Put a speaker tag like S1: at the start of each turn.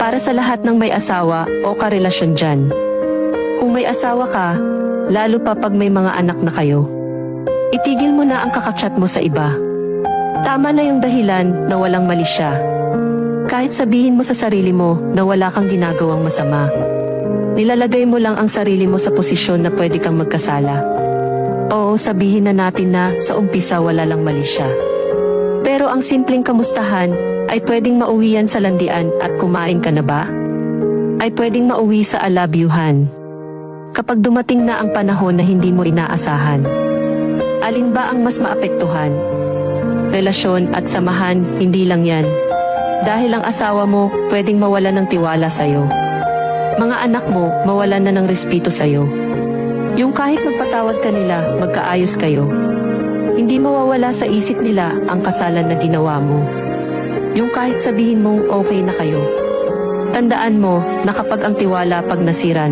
S1: Para sa lahat ng may asawa o karelasyon dyan. Kung may asawa ka, lalo pa pag may mga anak na kayo, itigil mo na ang kakachat mo sa iba. Tama na yung dahilan na walang mali siya. Kahit sabihin mo sa sarili mo na wala kang ginagawang masama, nilalagay mo lang ang sarili mo sa posisyon na pwede kang magkasala. Oo, sabihin na natin na sa umpisa wala lang mali siya. Pero ang simpleng kamustahan ay pwedeng mauwian sa landian at kumain ka na ba? Ay pwedeng mauwi sa I love you-han. Kapag dumating na ang panahon na hindi mo inaasahan, alin ba ang mas maapektuhan? Relasyon at samahan, hindi lang yan. Dahil ang asawa mo pwedeng mawalan ng tiwala sa'yo. Mga anak mo mawalan na ng respeto sa'yo. Yung kahit magpatawad ka nila, magkaayos kayo, hindi mawawala sa isip nila ang kasalan na ginawa mo. Yung kahit sabihin mong okay na kayo, tandaan mo na kapag ang tiwala pag nasira